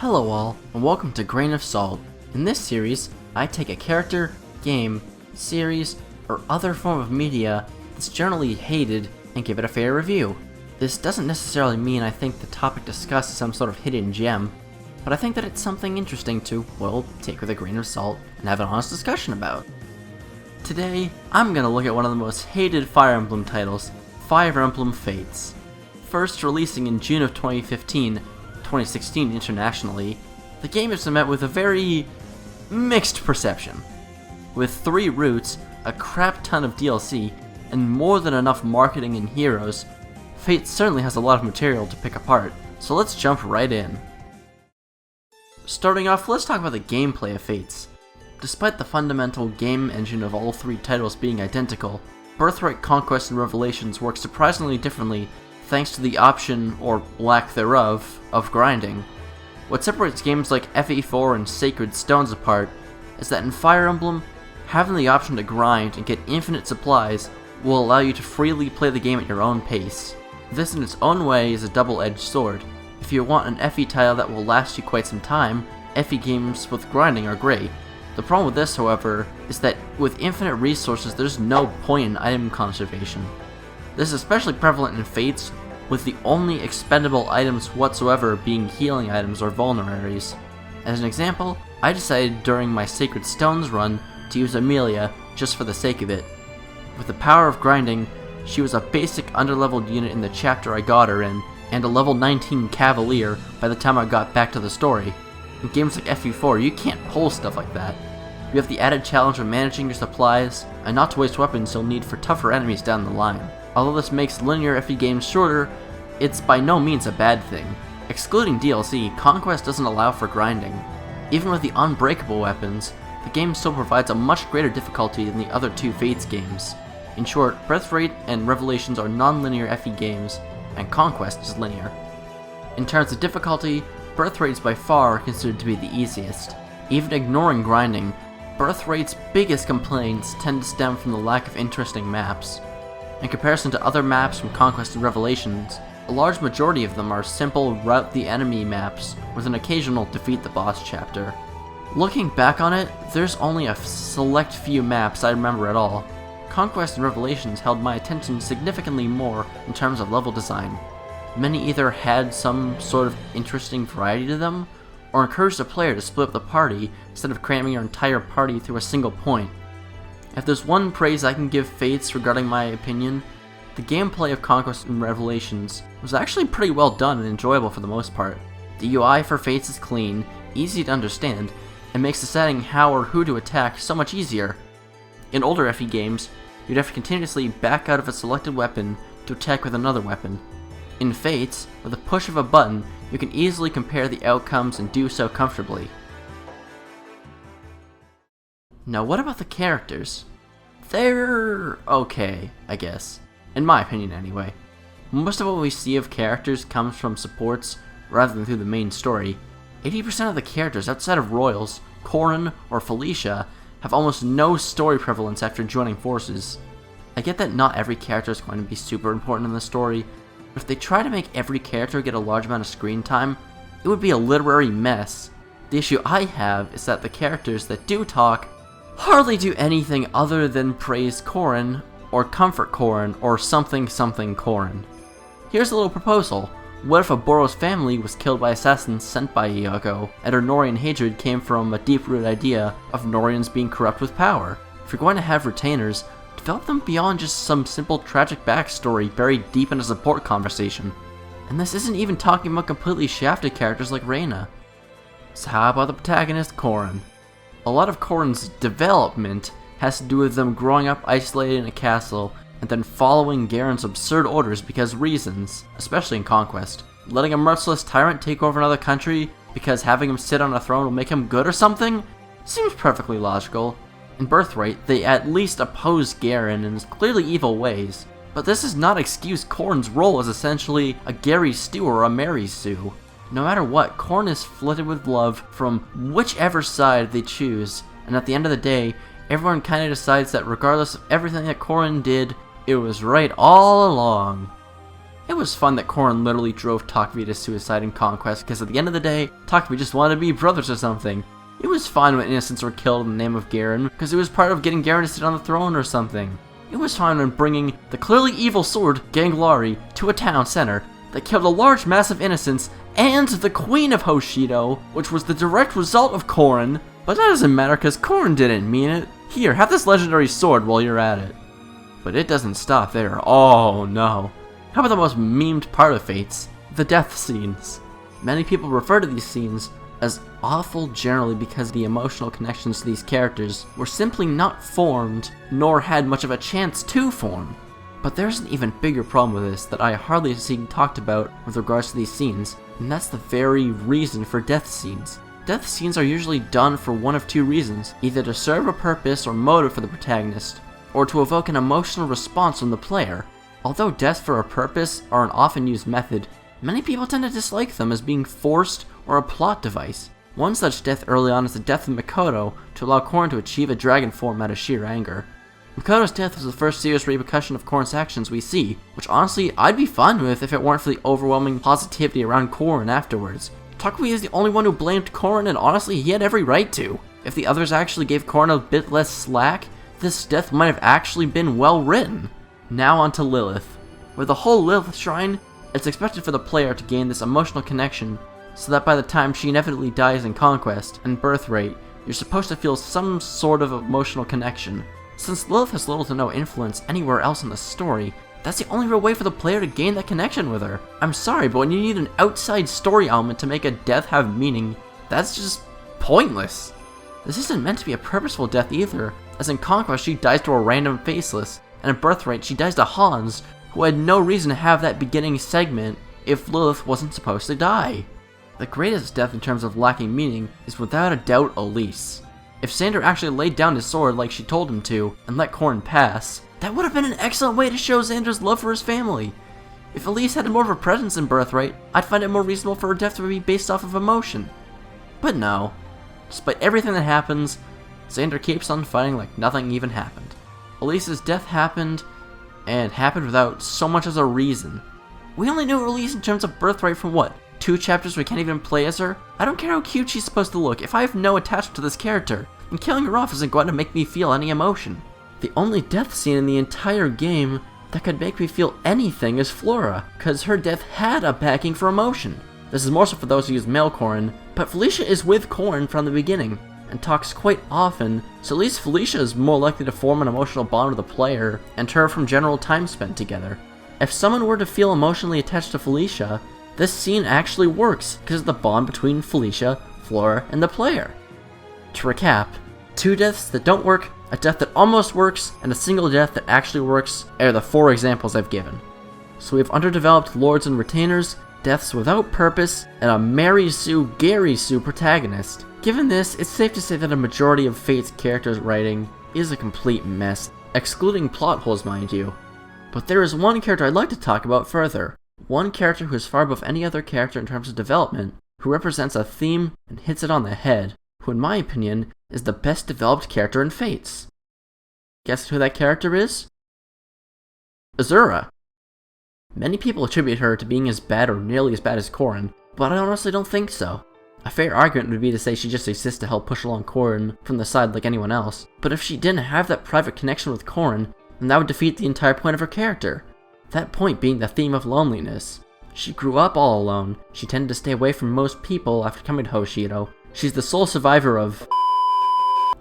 Hello all, and welcome to Grain of Salt. In this series, I take a character, game, series, or other form of media that's generally hated and give it a fair review. This doesn't necessarily mean I think the topic discussed is some sort of hidden gem, but I think that it's something interesting to, well, take with a grain of salt and have an honest discussion about. Today, I'm gonna look at one of the most hated Fire Emblem titles, Fire Emblem Fates. First releasing in June of 2016 internationally, the game has been met with a very mixed perception. With 3 routes, a crap ton of DLC, and more than enough marketing and heroes, Fate certainly has a lot of material to pick apart, so let's jump right in. Starting off, let's talk about the gameplay of Fates. Despite the fundamental game engine of all 3 titles being identical, Birthright, Conquest, and Revelations work surprisingly differently thanks to the option, or lack thereof, of grinding. What separates games like FE4 and Sacred Stones apart is that in Fire Emblem, having the option to grind and get infinite supplies will allow you to freely play the game at your own pace. This in its own way is a double-edged sword. If you want an FE title that will last you quite some time, FE games with grinding are great. The problem with this, however, is that with infinite resources there's no point in item conservation. This is especially prevalent in Fates, with the only expendable items whatsoever being healing items or vulneraries. As an example, I decided during my Sacred Stones run to use Amelia just for the sake of it. With the power of grinding, she was a basic underleveled unit in the chapter I got her in, and a level 19 Cavalier by the time I got back to the story. In games like FE4, you can't pull stuff like that. You have the added challenge of managing your supplies, and not to waste weapons you'll need for tougher enemies down the line. Although this makes linear FE games shorter, it's by no means a bad thing. Excluding DLC, Conquest doesn't allow for grinding. Even with the unbreakable weapons, the game still provides a much greater difficulty than the other 2 Fates games. In short, Birthright and Revelations are non-linear FE games, and Conquest is linear. In terms of difficulty, Birthright is by far considered to be the easiest. Even ignoring grinding, Birthright's biggest complaints tend to stem from the lack of interesting maps. In comparison to other maps from Conquest and Revelations, a large majority of them are simple route the enemy maps with an occasional defeat the boss chapter. Looking back on it, there's only a select few maps I remember at all. Conquest and Revelations held my attention significantly more in terms of level design. Many either had some sort of interesting variety to them, or encouraged the player to split up the party instead of cramming your entire party through a single point. If there's one praise I can give Fates regarding my opinion, the gameplay of Conquest and Revelations was actually pretty well done and enjoyable for the most part. The UI for Fates is clean, easy to understand, and makes deciding how or who to attack so much easier. In older FE games, you'd have to continuously back out of a selected weapon to attack with another weapon. In Fates, with a push of a button, you can easily compare the outcomes and do so comfortably. Now what about the characters? They're okay, I guess. In my opinion anyway. Most of what we see of characters comes from supports rather than through the main story. 80% of the characters outside of Royals, Corrin, or Felicia have almost no story prevalence after joining forces. I get that not every character is going to be super important in the story, but if they try to make every character get a large amount of screen time, it would be a literary mess. The issue I have is that the characters that do talk hardly do anything other than praise Corrin, or comfort Corrin, or something Corrin. Here's a little proposal. What if a Boros family was killed by assassins sent by Iago, and her Norian hatred came from a deep-rooted idea of Norians being corrupt with power? If you're going to have retainers, develop them beyond just some simple tragic backstory buried deep in a support conversation. And this isn't even talking about completely shafted characters like Reyna. So how about the protagonist, Corrin? A lot of Corrin's development has to do with them growing up isolated in a castle and then following Garen's absurd orders because reasons, especially in Conquest. Letting a merciless tyrant take over another country because having him sit on a throne will make him good or something? Seems perfectly logical. In Birthright, they at least oppose Garen in his clearly evil ways, but this does not excuse Corrin's role as essentially a Gary Stu or a Mary Sue. No matter what, Corrin is flooded with love from whichever side they choose, and at the end of the day, everyone kinda decides that regardless of everything that Corrin did, it was right all along. It was fun that Corrin literally drove Takumi to suicide in Conquest, because at the end of the day, Takumi just wanted to be brothers or something. It was fine when innocents were killed in the name of Garen, because it was part of getting Garen to sit on the throne or something. It was fine when bringing the clearly evil sword, Ganglari, to a town center that killed a large mass of innocents and the Queen of Hoshido, which was the direct result of Corrin. But that doesn't matter because Corrin didn't mean it. Here, have this legendary sword while you're at it. But it doesn't stop there. Oh no. How about the most memed part of Fates? The death scenes. Many people refer to these scenes as awful generally because the emotional connections to these characters were simply not formed, nor had much of a chance to form. But there's an even bigger problem with this that I hardly see talked about with regards to these scenes, and that's the very reason for death scenes. Death scenes are usually done for one of two reasons, either to serve a purpose or motive for the protagonist, or to evoke an emotional response from the player. Although deaths for a purpose are an often used method, many people tend to dislike them as being forced or a plot device. One such death early on is the death of Mikoto to allow Corrin to achieve a dragon form out of sheer anger. Mikoto's death was the first serious repercussion of Corrin's actions we see, which honestly I'd be fine with if it weren't for the overwhelming positivity around Corrin afterwards. Takumi is the only one who blamed Corrin, and honestly he had every right to. If the others actually gave Corrin a bit less slack, this death might have actually been well written. Now on to Lilith. With the whole Lilith shrine, it's expected for the player to gain this emotional connection, so that by the time she inevitably dies in Conquest and Birthright, you're supposed to feel some sort of emotional connection. Since Lilith has little to no influence anywhere else in the story, that's the only real way for the player to gain that connection with her. I'm sorry, but when you need an outside story element to make a death have meaning, that's just pointless. This isn't meant to be a purposeful death either, as in Conquest she dies to a random faceless, and in Birthright she dies to Hans, who had no reason to have that beginning segment if Lilith wasn't supposed to die. The greatest death in terms of lacking meaning is without a doubt Elise. If Xander actually laid down his sword like she told him to, and let Corrin pass, that would have been an excellent way to show Xander's love for his family. If Elise had more of a presence in Birthright, I'd find it more reasonable for her death to be based off of emotion. But no. Despite everything that happens, Xander keeps on fighting like nothing even happened. Elise's death happened, and happened without so much as a reason. We only knew Elise in terms of Birthright from what? 2 chapters we can't even play as her? I don't care how cute she's supposed to look if I have no attachment to this character, and killing her off isn't going to make me feel any emotion. The only death scene in the entire game that could make me feel anything is Flora, cause her death had a backing for emotion. This is more so for those who use male Corrin, but Felicia is with Corrin from the beginning, and talks quite often, so at least Felicia is more likely to form an emotional bond with the player, and her from general time spent together. If someone were to feel emotionally attached to Felicia, this scene actually works because of the bond between Felicia, Flora, and the player. To recap, 2 deaths that don't work, a death that almost works, and a single death that actually works are the 4 examples I've given. So we have underdeveloped lords and retainers, deaths without purpose, and a Mary Sue Gary Sue protagonist. Given this, it's safe to say that a majority of Fate's characters' writing is a complete mess, excluding plot holes mind you. But there is one character I'd like to talk about further. One character who is far above any other character in terms of development, who represents a theme and hits it on the head, who in my opinion is the best developed character in Fates. Guess who that character is? Azura. Many people attribute her to being as bad or nearly as bad as Corrin, but I honestly don't think so. A fair argument would be to say she just exists to help push along Corrin from the side like anyone else, but if she didn't have that private connection with Corrin, then that would defeat the entire point of her character. That point being the theme of loneliness. She grew up all alone, she tended to stay away from most people after coming to Hoshido. She's the sole survivor of...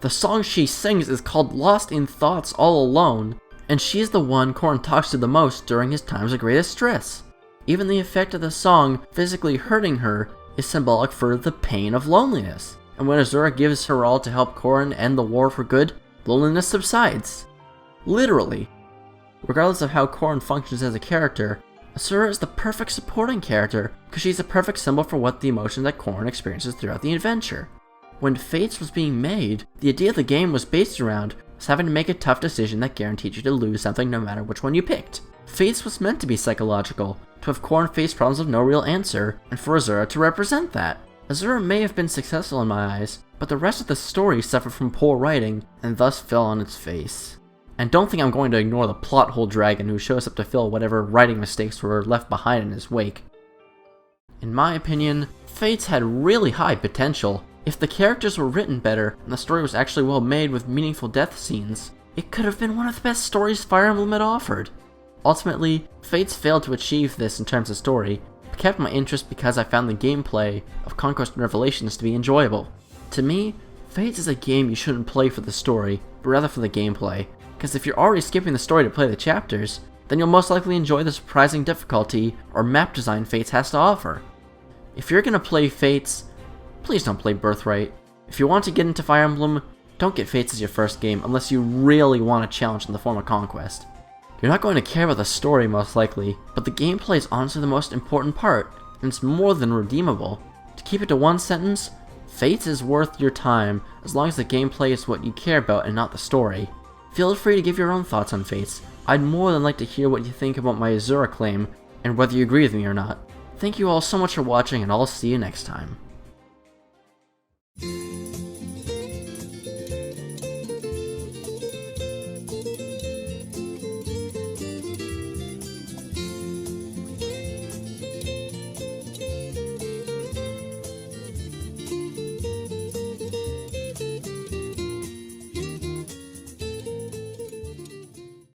The song she sings is called Lost in Thoughts All Alone, and she's the one Corrin talks to the most during his times of greatest stress. Even the effect of the song physically hurting her is symbolic for the pain of loneliness. And when Azura gives her all to help Corrin end the war for good, loneliness subsides. Literally. Regardless of how Corrin functions as a character, Azura is the perfect supporting character because she's a perfect symbol for what the emotion that Corrin experiences throughout the adventure. When Fates was being made, the idea of the game was based around us having to make a tough decision that guaranteed you to lose something no matter which one you picked. Fates was meant to be psychological, to have Corrin face problems with no real answer, and for Azura to represent that. Azura may have been successful in my eyes, but the rest of the story suffered from poor writing, and thus fell on its face. And don't think I'm going to ignore the plot hole dragon who shows up to fill whatever writing mistakes were left behind in his wake. In my opinion, Fates had really high potential. If the characters were written better and the story was actually well made with meaningful death scenes, it could have been one of the best stories Fire Emblem had offered. Ultimately, Fates failed to achieve this in terms of story, but kept my interest because I found the gameplay of Conquest and Revelations to be enjoyable. To me, Fates is a game you shouldn't play for the story, but rather for the gameplay, because if you're already skipping the story to play the chapters, then you'll most likely enjoy the surprising difficulty or map design Fates has to offer. If you're gonna play Fates, please don't play Birthright. If you want to get into Fire Emblem, don't get Fates as your first game unless you really want a challenge in the form of Conquest. You're not going to care about the story most likely, but the gameplay is honestly the most important part, and it's more than redeemable. To keep it to one sentence, Fates is worth your time as long as the gameplay is what you care about and not the story. Feel free to give your own thoughts on Fates. I'd more than like to hear what you think about my Azura claim, and whether you agree with me or not. Thank you all so much for watching, and I'll see you next time.